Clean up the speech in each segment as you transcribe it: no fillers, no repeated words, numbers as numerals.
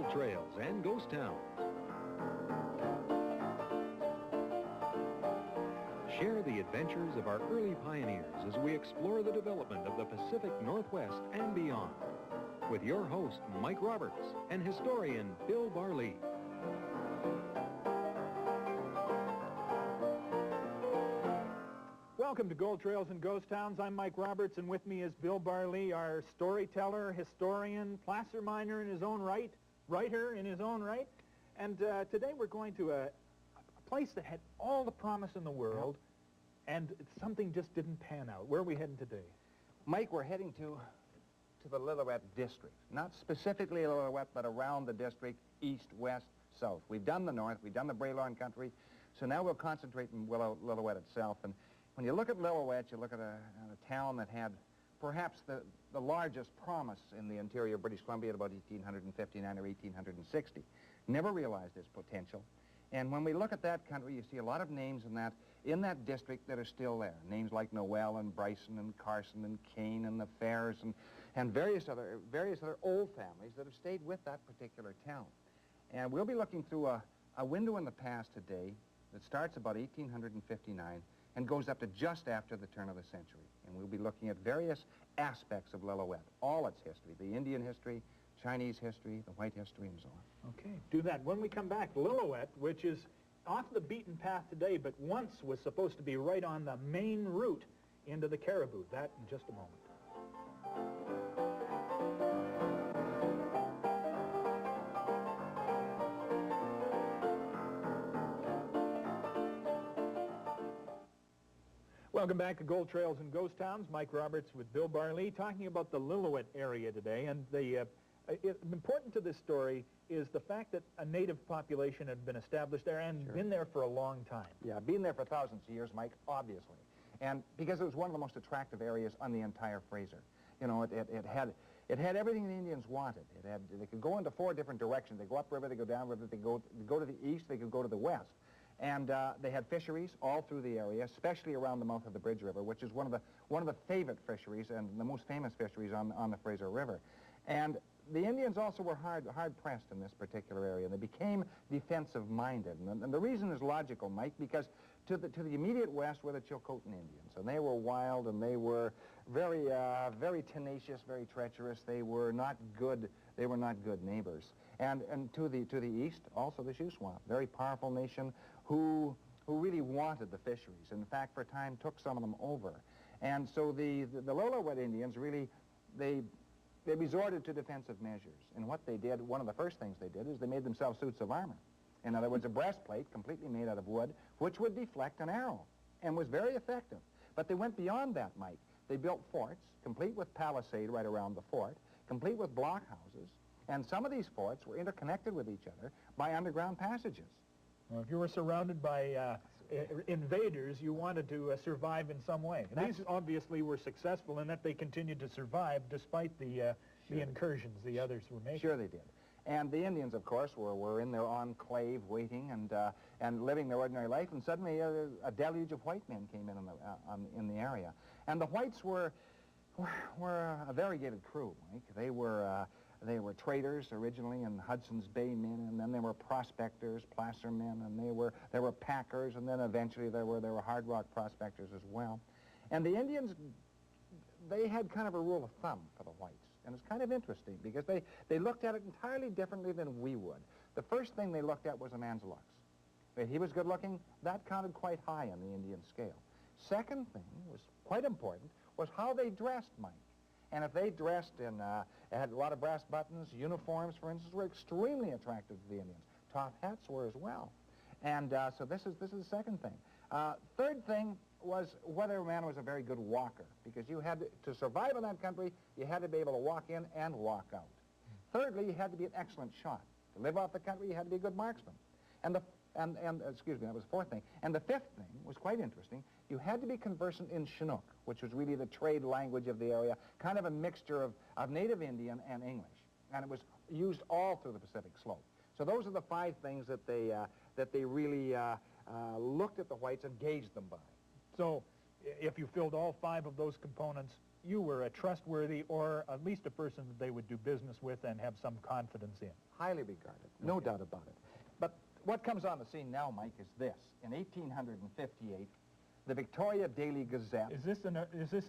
Gold Trails and Ghost Towns. Share the adventures of our early pioneers as we explore the development of the Pacific Northwest and beyond. With your host, Mike Roberts, and historian Bill Barlee. Welcome to Gold Trails and Ghost Towns. I'm Mike Roberts, and with me is Bill Barlee, our storyteller, historian, placer miner in his own right, writer in his own right. And today we're going to a place that had all the promise in the world, and something just didn't pan out. Where are we heading today? Mike, we're heading to the Lillooett district. Not specifically Lillooett, but around the district, east, west, south. We've done the north, we've done the Braylorn country, so now we'll concentrate on Lillooett itself. And when you look at Lillooett, you look at a town that had perhaps the largest promise in the interior of British Columbia at about 1859 or 1860. Never realized its potential. And when we look at that country, you see a lot of names in that district that are still there. Names like Noel and Bryson and Carson and Kane and the Fairs and various other old families that have stayed with that particular town. And we'll be looking through a window in the past today that starts about 1859 and goes up to just after the turn of the century. And we'll be looking at various aspects of Lillooett, all its history, the Indian history, Chinese history, the white history, and so on. Okay, do that. When we come back, Lillooett, which is off the beaten path today, but once was supposed to be right on the main route into the Caribou. That in just a moment. Welcome back to Gold Trails and Ghost Towns. Mike Roberts with Bill Barlee talking about the Lillooett area today. And important to this story is the fact that a native population had been established there and been there for a long time. Yeah, been there for thousands of years, Mike, obviously. And because it was one of the most attractive areas on the entire Fraser. You know, it had everything the Indians wanted. They could go into 4 different directions. They go upriver, they go downriver, they go to the east, they could go to the west. And they had fisheries all through the area, especially around the mouth of the Bridge River, which is one of the favorite fisheries and the most famous fisheries on the Fraser River. And the Indians also were hard-pressed in this particular area. They became defensive-minded. And the reason is logical, Mike, because to the immediate west were the Chilcotin Indians. And they were wild, and they were very tenacious, very treacherous. They were not good neighbors. And to the east, also the Shuswap, very powerful nation who really wanted the fisheries. In fact, for a time, took some of them over. And so the Lillooett Indians really, they resorted to defensive measures. And what they did, one of the first things they did, is they made themselves suits of armor. In other words, a breastplate completely made out of wood, which would deflect an arrow, and was very effective. But they went beyond that, Mike. They built forts, complete with palisade right around the fort, complete with blockhouses, and some of these forts were interconnected with each other by underground passages. Well, if you were surrounded by invaders, you wanted to survive in some way. And these obviously were successful in that they continued to survive despite the incursions the others were making. Sure they did. And the Indians, of course, were in their enclave waiting and living their ordinary life, and suddenly a deluge of white men came in the area. And the whites were a variegated crew, Mike. They were traders originally, and Hudson's Bay men, and then they were prospectors, placer men, and they were packers, and then eventually there were hard rock prospectors as well. And the Indians, they had kind of a rule of thumb for the whites. And it's kind of interesting because they looked at it entirely differently than we would. The first thing they looked at was a man's looks. If he was good looking, that counted quite high on the Indian scale. Second thing was quite important was how they dressed, Mike. And if they dressed in, had a lot of brass buttons, uniforms, for instance, were extremely attractive to the Indians. Top hats were as well. And so this is the second thing. Third thing was whether a man was a very good walker, because you had to survive in that country, you had to be able to walk in and walk out. Thirdly, you had to be an excellent shot. To live off the country, you had to be a good marksman. Excuse me, that was the fourth thing. And the fifth thing was quite interesting. You had to be conversant in Chinook, which was really the trade language of the area, kind of a mixture of native Indian and English. And it was used all through the Pacific Slope. So those are the 5 things that they really looked at the whites and gauged them by. So if you filled all 5 of those components, you were a trustworthy or at least a person that they would do business with and have some confidence in. Highly regarded, no doubt about it. But what comes on the scene now, Mike, is this. In 1858, the Victoria Daily Gazette... Is this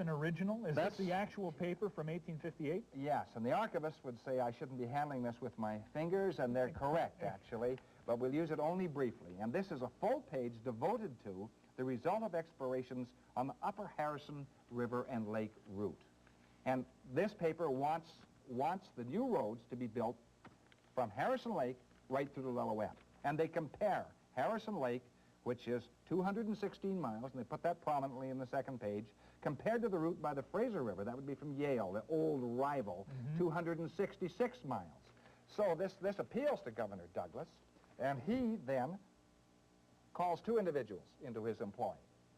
an original? Is this the actual paper from 1858? Yes, and the archivist would say I shouldn't be handling this with my fingers, and they're correct, actually, but we'll use it only briefly. And this is a full page devoted to the result of explorations on the Upper Harrison River and Lake route. And this paper wants the new roads to be built from Harrison Lake right through to Lillooet. And they compare Harrison Lake, which is 216 miles, and they put that prominently in the second page, compared to the route by the Fraser River. That would be from Yale, the old rival, 266 miles. So this appeals to Governor Douglas, and he then calls 2 individuals into his employ.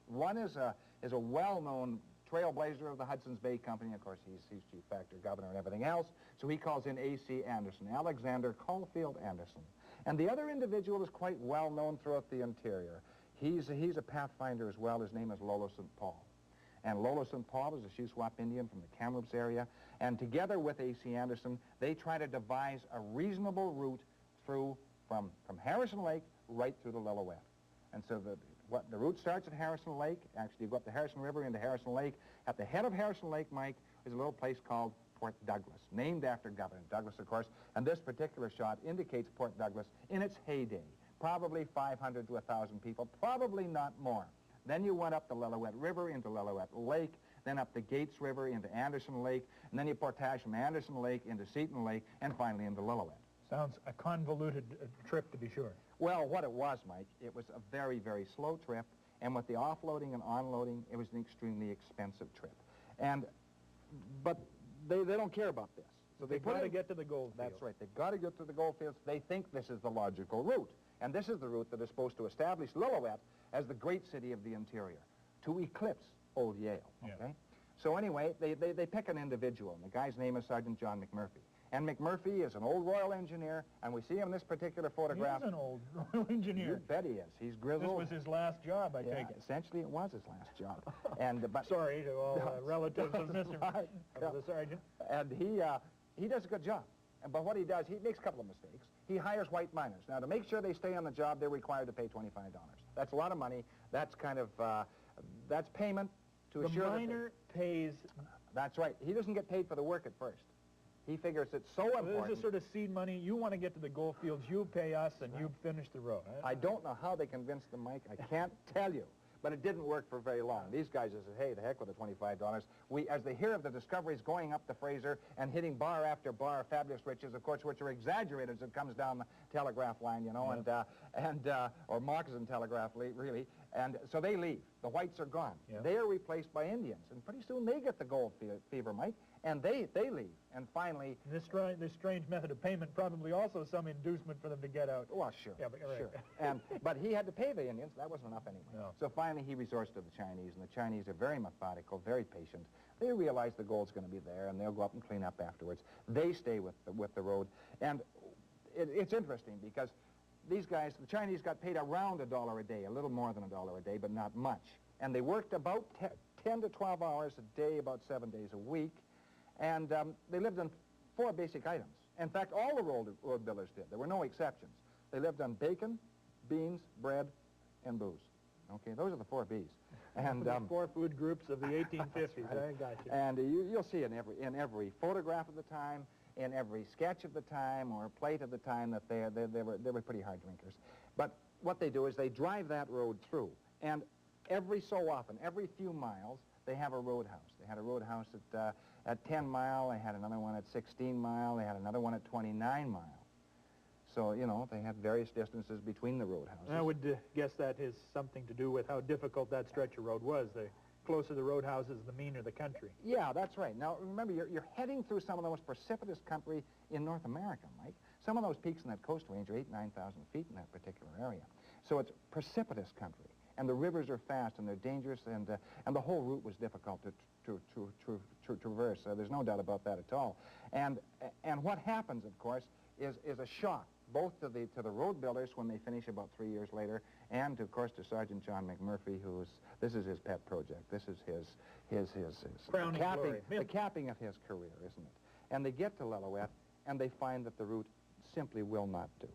One is a well-known trailblazer of the Hudson's Bay Company. Of course, he's chief factor, governor, and everything else. So he calls in A.C. Anderson, Alexander Caulfield Anderson. And the other individual is quite well known throughout the interior. He's a pathfinder as well. His name is Lolo St. Paul. And Lolo St. Paul is a Shuswap Indian from the Kamloops area. And together with A.C. Anderson, they try to devise a reasonable route through from Harrison Lake right through to Lillooet. And so the route starts at Harrison Lake. Actually, you go up the Harrison River into Harrison Lake. At the head of Harrison Lake, Mike, is a little place called Port Douglas, named after Governor Douglas, of course. And this particular shot indicates Port Douglas in its heyday. Probably 500 to 1,000 people, probably not more. Then you went up the Lillooet River into Lillooet Lake, then up the Gates River into Anderson Lake, and then you portage from Anderson Lake into Seton Lake, and finally into Lillooet. Sounds a convoluted trip, to be sure. Well, what it was, Mike, it was a very, very slow trip, and with the offloading and onloading, it was an extremely expensive trip. But they don't care about this. So they've got to get to the gold fields. That's right. They've got to get to the gold fields. They think this is the logical route. And this is the route that is supposed to establish Lillooet as the great city of the interior, to eclipse old Yale, okay? Yeah. So anyway, they pick an individual, and the guy's name is Sergeant John McMurphy. And McMurphy is an old Royal Engineer, and we see him in this particular photograph. He's an old Royal Engineer. You bet he is. He's grizzled. This was his last job, I take it. Essentially it was his last job. But sorry to all relatives of Mr. Right. the Sergeant. And he does a good job. But what he does, he makes a couple of mistakes. He hires white miners. Now, to make sure they stay on the job, they're required to pay $25. That's a lot of money. That's kind of, that's payment to assure that... The miner pays... That's right. He doesn't get paid for the work at first. He figures it's so important. This is sort of seed money. You want to get to the gold fields, you pay us, and you finish the road. I don't know how they convinced them, Mike. I can't tell you. But it didn't work for very long. These guys just said, hey, the heck with the $25. As they hear of the discoveries going up the Fraser and hitting bar after bar of fabulous riches, of course, which are exaggerated as it comes down the telegraph line, you know, or moccasin telegraph, really. And so they leave. The whites are gone. Yeah. They are replaced by Indians. And pretty soon they get the gold fever, Mike, and they leave. And finally... This strange method of payment probably also some inducement for them to get out. Well, sure. Yeah, sure. But he had to pay the Indians. That wasn't enough anyway. No. So finally he resorts to the Chinese, and the Chinese are very methodical, very patient. They realize the gold's going to be there, and they'll go up and clean up afterwards. They stay with the road. And it's interesting because these guys, the Chinese, got paid around $1 a day, a little more than $1 a day, but not much. And they worked about 10 to 12 hours a day, about 7 days a week. And they lived on 4 basic items. In fact, all the road builders did. There were no exceptions. They lived on bacon, beans, bread, and booze. Okay, those are the 4 Bs. And the 4 food groups of the 1850s. Right. I got you. And you'll see in every photograph of the time, in every sketch of the time or plate of the time that they were pretty hard drinkers. But what they do is they drive that road through, and every so often, every few miles, they have a roadhouse. They had a roadhouse at 10 Mile, they had another one at 16 Mile, they had another one at 29 Mile. So, you know, they had various distances between the roadhouses. I would guess that has something to do with how difficult that stretch of road was. The closer the roadhouses, the meaner the country. Yeah, that's right. Now, remember, you're heading through some of the most precipitous country in North America, Mike. Some of those peaks in that coast range are 8,000 to 9,000 feet in that particular area. So it's precipitous country. And the rivers are fast and they're dangerous, and the whole route was difficult to traverse. There's no doubt about that at all. And what happens, of course, is a shock, both to the road builders when they finish about 3 years later, and of course to Sergeant John McMurphy, this is his pet project. This is his crowning glory. The capping of his career, isn't it? And they get to Lillooet, and they find that the route simply will not do.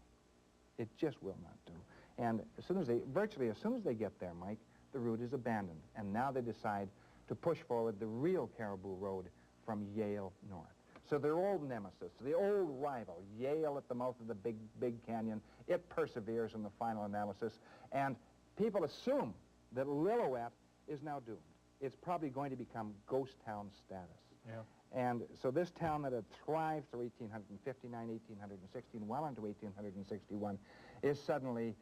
It just will not do. And virtually as soon as they get there, Mike, the route is abandoned. And now they decide to push forward the real Caribou Road from Yale north. So their old nemesis, the old rival, Yale at the mouth of the big canyon, it perseveres in the final analysis. And people assume that Lillooet is now doomed. It's probably going to become ghost town status. Yeah. And so this town that had thrived through 1859, 1816, well into 1861, is suddenly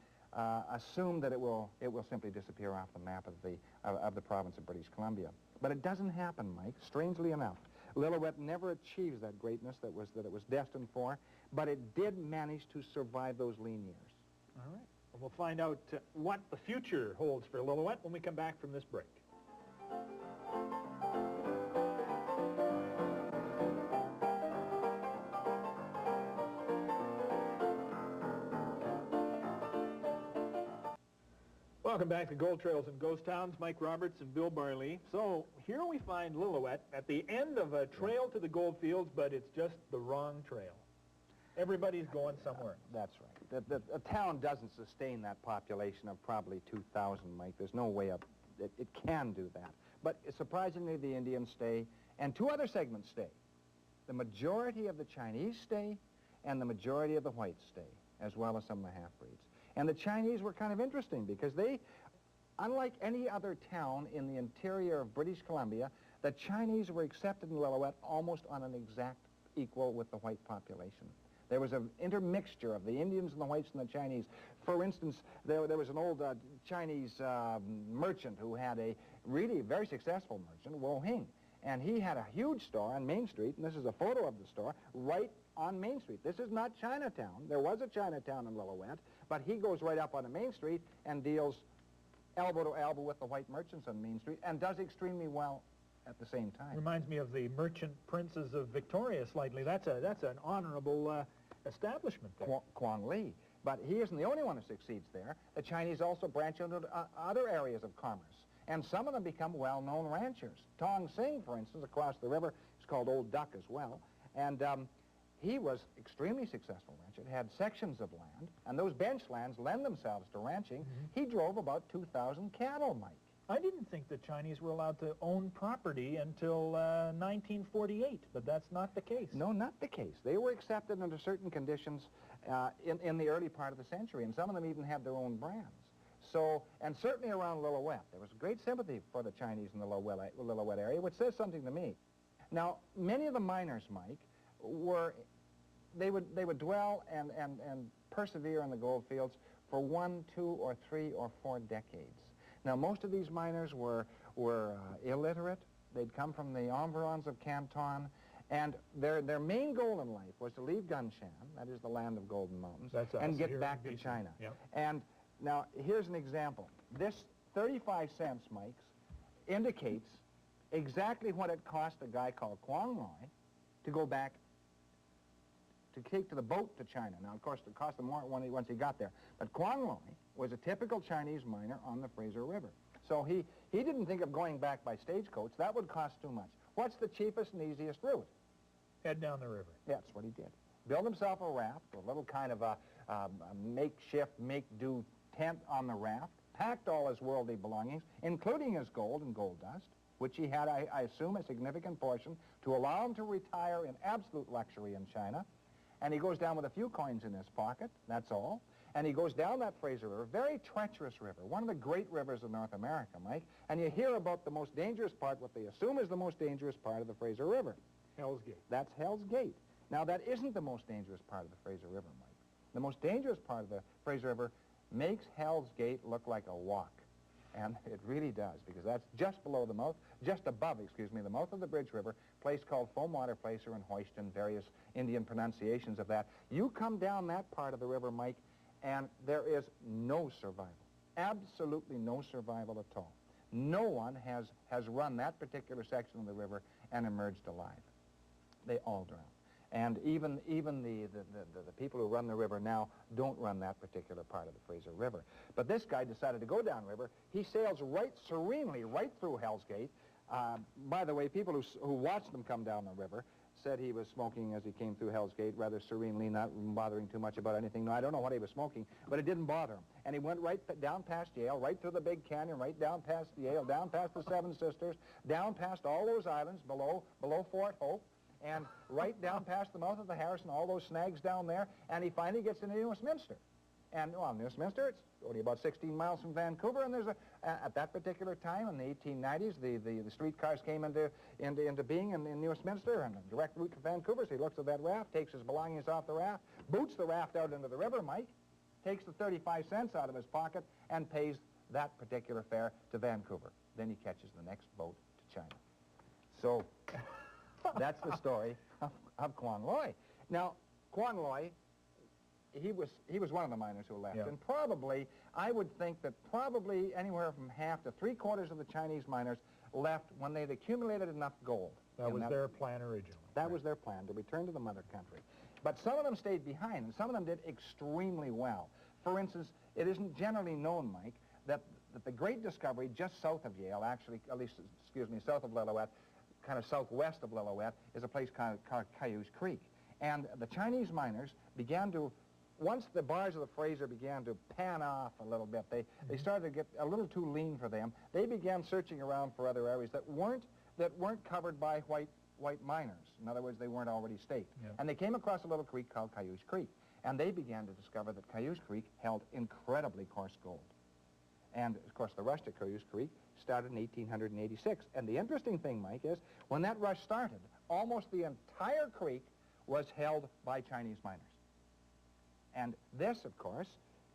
assumed that it will simply disappear off the map of the province of British Columbia. But it doesn't happen, Mike. Strangely enough, Lillooet never achieves that greatness that it was destined for, but it did manage to survive those lean years. All right. Well, we'll find out what the future holds for Lillooet when we come back from this break. Welcome back to Gold Trails and Ghost Towns. Mike Roberts and Bill Barley. So here we find Lillooet at the end of a trail to the gold fields, but it's just the wrong trail. Everybody's going somewhere. That's right. The town doesn't sustain that population of probably 2,000, Mike. There's no way up. It can do that. But surprisingly, the Indians stay, and two other segments stay. The majority of the Chinese stay, and the majority of the whites stay, as well as some of the half-breeds. And the Chinese were kind of interesting because they, unlike any other town in the interior of British Columbia, the Chinese were accepted in Lillooet almost on an exact equal with the white population. There was an intermixture of the Indians and the whites and the Chinese. For instance, there was an old Chinese merchant who had a really very successful merchant, Wo Hing, and he had a huge store on Main Street, and this is a photo of the store, right on Main Street. This is not Chinatown. There was a Chinatown in Lillooet, but he goes right up on Main Street and deals elbow to elbow with the white merchants on Main Street and does extremely well at the same time. Reminds me of the merchant princes of Victoria slightly. That's an honorable establishment there. Quang Li. But he isn't the only one who succeeds there. The Chinese also branch into other areas of commerce, and some of them become well-known ranchers. Tong Sing, for instance, across the river, is called Old Duck as well, and he was extremely successful rancher. It had sections of land, and those bench lands lend themselves to ranching. Mm-hmm. He drove about 2,000 cattle, Mike. I didn't think the Chinese were allowed to own property until 1948, but that's not the case. No, not the case. They were accepted under certain conditions in the early part of the century, and some of them even had their own brands. So, and certainly around Lillooet, there was great sympathy for the Chinese in the Lillooet area, which says something to me. Now, many of the miners, Mike, they would dwell and persevere in the gold fields for 1, 2, or 3, or 4 decades. Now, most of these miners were illiterate. They'd come from the environs of Canton, and their main goal in life was to leave Gunshan, that is the land of Golden Mountains, and get back to China. Yep. And now, here's an example. This 35 cents, Mike, indicates exactly what it cost a guy called Quang Loi to go back to take to the boat to China. Now, of course, it cost him more once he got there. But Quang Loi was a typical Chinese miner on the Fraser River. So he didn't think of going back by stagecoach. That would cost too much. What's the cheapest and easiest route? Head down the river. That's what he did. Build himself a raft, a little kind of a makeshift, make-do tent on the raft, packed all his worldly belongings, including his gold and gold dust, which he had, I assume, a significant portion, to allow him to retire in absolute luxury in China. And he goes down with a few coins in his pocket, that's all. And he goes down that Fraser River, very treacherous river, one of the great rivers of North America, Mike. And you hear about the most dangerous part, what they assume is the most dangerous part of the Fraser River. Hell's Gate. That's Hell's Gate. Now, that isn't the most dangerous part of the Fraser River, Mike. The most dangerous part of the Fraser River makes Hell's Gate look like a walk. And it really does, because that's just below the mouth, just above, excuse me, the mouth of the Bridge River, a place called Foamwater Placer and Hoyston, various Indian pronunciations of that. You come down that part of the river, Mike, and there is no survival, absolutely no survival at all. No one has run that particular section of the river and emerged alive. They all drown. And even the people who run the river now don't run that particular part of the Fraser River. But this guy decided to go downriver. He sails right serenely right through Hell's Gate. By the way, people who watched him come down the river said he was smoking as he came through Hell's Gate, rather serenely, not bothering too much about anything. No, I don't know what he was smoking, but it didn't bother him. And he went right down past Yale, right through the big canyon, right down past Yale, down past the Seven Sisters, down past all those islands below Fort Hope, and right down past the mouth of the Harrison, all those snags down there, and he finally gets into New Westminster. And, well, New Westminster, it's only about 16 miles from Vancouver, and there's at that particular time, in the 1890s, the streetcars came into being in New Westminster, and a direct route to Vancouver, so he looks at that raft, takes his belongings off the raft, boots the raft out into the river, Mike, takes the 35 cents out of his pocket, and pays that particular fare to Vancouver. Then he catches the next boat to China. So that's the story of Quan Loy. Now, Quan Loy, he was one of the miners who left, and probably, I would think that probably anywhere from half to three-quarters of the Chinese miners left when they'd accumulated enough gold. That was their plan originally. That was their plan, to return to the mother country. But some of them stayed behind, and some of them did extremely well. For instance, it isn't generally known, Mike, that the great discovery just south of Yale, actually, at least, excuse me, south of Lillooet, kind of southwest of Lillooet, is a place called Cayuse Creek. And the Chinese miners began to, once the bars of the Fraser began to pan off a little bit, they started to get a little too lean for them. They began searching around for other areas that weren't covered by white miners. In other words, they weren't already staked. And they came across a little creek called Cayuse Creek. And they began to discover that Cayuse Creek held incredibly coarse gold. And, of course, the rush to Cayuse Creek started in 1886. And the interesting thing, Mike, is when that rush started, almost the entire creek was held by Chinese miners. And this, of course,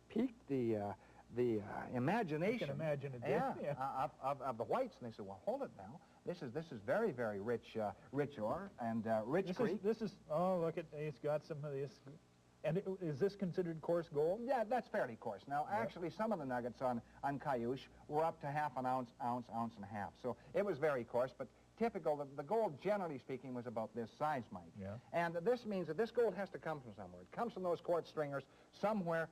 piqued the imagination. You can imagine it did. Of the whites. And they said, well, hold it now. This is very, very rich ore and rich creek. Oh, look at, it's got some of this. And is this considered coarse gold? Yeah, that's fairly coarse. Now, actually, some of the nuggets on Cayuse were up to half an ounce and a half. So it was very coarse, but typical, the gold, generally speaking, was about this size, Mike. And this means that this gold has to come from somewhere. It comes from those quartz stringers somewhere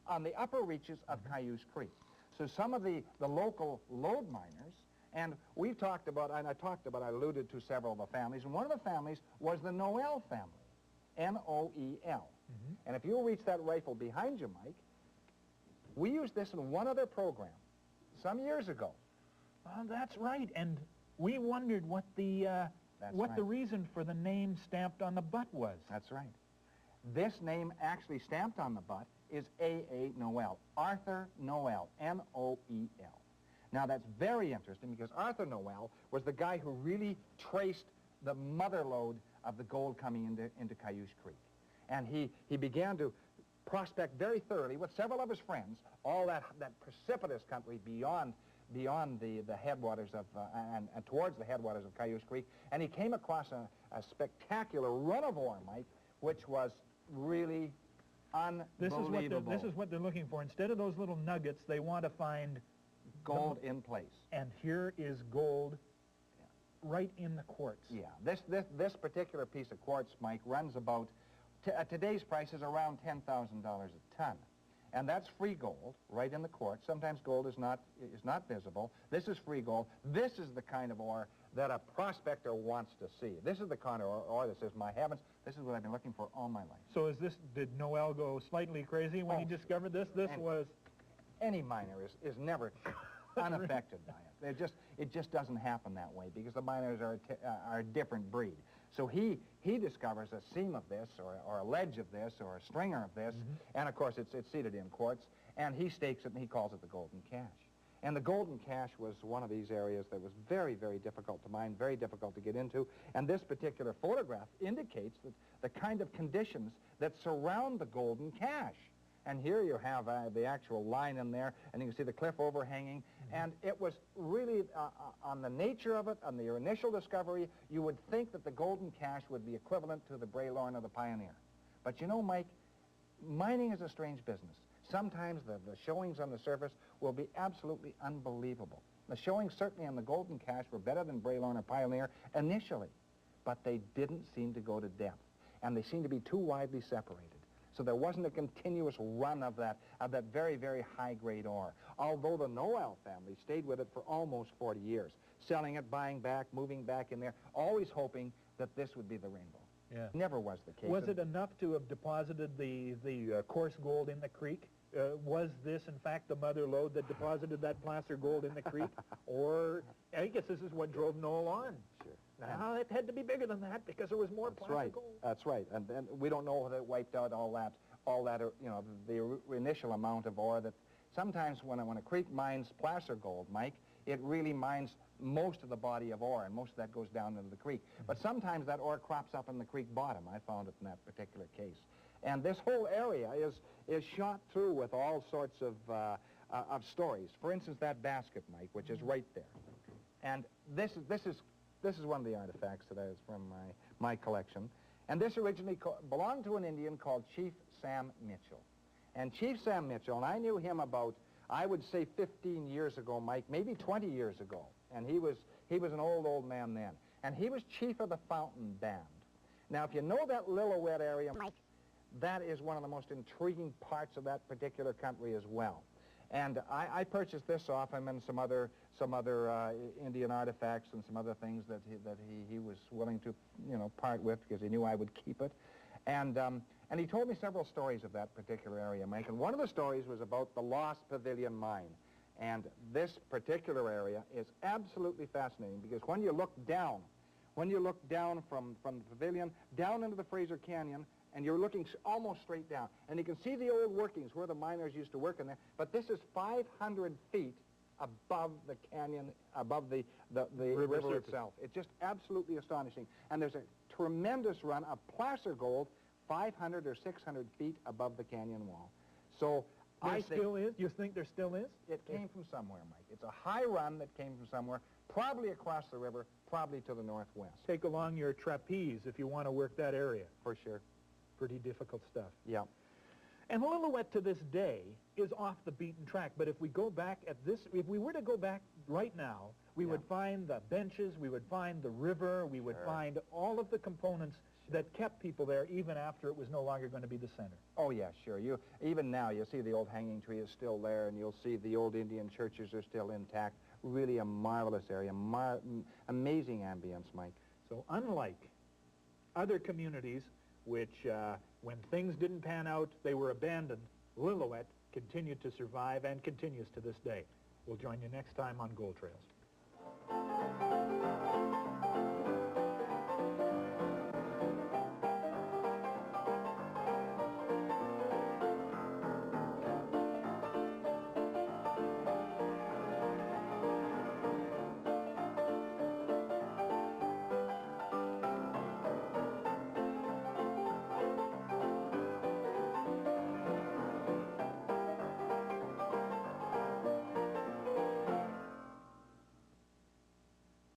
on the upper reaches of Cayuse Creek. So some of the local lode miners, and we've talked about, and I alluded to several of the families, and one of the families was the Noel family, N-O-E-L. And if you'll reach that rifle behind you, Mike, we used this in one other program some years ago. Oh, that's right. And we wondered what the reason for the name stamped on the butt was. That's right. This name actually stamped on the butt is A.A. Noel, Arthur Noel, N-O-E-L. Now, that's very interesting because Arthur Noel was the guy who really traced the mother lode of the gold coming into Cayuse Creek. And he began to prospect very thoroughly with several of his friends all that precipitous country beyond the headwaters of, and towards the headwaters of Cayuse Creek. And he came across a spectacular run of ore, Mike, which was really unbelievable. This is what they're looking for. Instead of those little nuggets, they want to find gold in place. And here is gold right in the quartz. Yeah, this particular piece of quartz, Mike, runs about, at today's price, is around $10,000 a ton. And that's free gold, right in the quartz. Sometimes gold is not visible. This is free gold. This is the kind of ore that a prospector wants to see. This is the kind of ore that says, my heavens, this is what I've been looking for all my life. So did Noel go slightly crazy when he discovered this? Any miner is never unaffected by it. It just doesn't happen that way because the miners are a different breed. So he discovers a seam of this, or a ledge of this, or a stringer of this, and of course it's seated in quartz, and he stakes it and he calls it the Golden Cache. And the Golden Cache was one of these areas that was very, very difficult to mine, very difficult to get into, and this particular photograph indicates that the kind of conditions that surround the Golden Cache. And here you have the actual line in there, and you can see the cliff overhanging. And it was really, on the nature of it, on the initial discovery, you would think that the Golden Cache would be equivalent to the Braylorn or the Pioneer. But you know, Mike, mining is a strange business. Sometimes the showings on the surface will be absolutely unbelievable. The showings certainly on the Golden Cache were better than Braylorn or Pioneer initially, but they didn't seem to go to depth. and they seemed to be too widely separated. So there wasn't a continuous run of that very, very high-grade ore, although the Noel family stayed with it for almost 40 years, selling it, buying back, moving back in there, always hoping that this would be the rainbow. Yeah. Never was the case. Was it enough to have deposited the coarse gold in the creek? Was this, in fact, the mother lode that deposited that placer gold in the creek? Or, I guess this is what drove Noel on. Sure. Now, it had to be bigger than that because there was more placer gold. That's right. And we don't know whether it wiped out all that, the initial amount of ore that sometimes when a creek mines placer gold, Mike, it really mines most of the body of ore, and most of that goes down into the creek. But sometimes that ore crops up in the creek bottom. I found it in that particular case. And this whole area is shot through with all sorts of stories. For instance, that basket, Mike, which is right there. And this is one of the artifacts that is from my collection. And this originally belonged to an Indian called Chief Sam Mitchell. And Chief Sam Mitchell, and I knew him about, I would say 15 years ago, Mike, maybe 20 years ago. And he was an old man then. And he was chief of the Fountain Band. Now, if you know that Lillooet area, Mike, that is one of the most intriguing parts of that particular country as well. And I purchased this off him and some other Indian artifacts and some other things that he was willing to, part with because he knew I would keep it. And he told me several stories of that particular area, Mike. And one of the stories was about the Lost Pavilion Mine. And this particular area is absolutely fascinating because when you look down from the pavilion down into the Fraser Canyon, and you're looking almost straight down, and you can see the old workings where the miners used to work in there, but this is 500 feet above the canyon, above the river itself. It's just absolutely astonishing. And there's a tremendous run of placer gold 500 or 600 feet above the canyon wall. So there still is? You think there still is? It came from somewhere, Mike. It's a high run that came from somewhere, probably across the river, probably to the northwest. Take along your trapeze if you want to work that area. For sure. Pretty difficult stuff. Yeah. And Lillooet to this day is off the beaten track. But if we go back if we were to go back right now, we would find the benches, we would find the river, we would find all of the components that kept people there even after it was no longer going to be the center. Oh, yeah, sure. Even now, you'll see the old hanging tree is still there, and you'll see the old Indian churches are still intact. Really a marvelous area, amazing ambience, Mike. So unlike other communities which, when things didn't pan out, they were abandoned, Lillooet continued to survive and continues to this day. We'll join you next time on Gold Trails.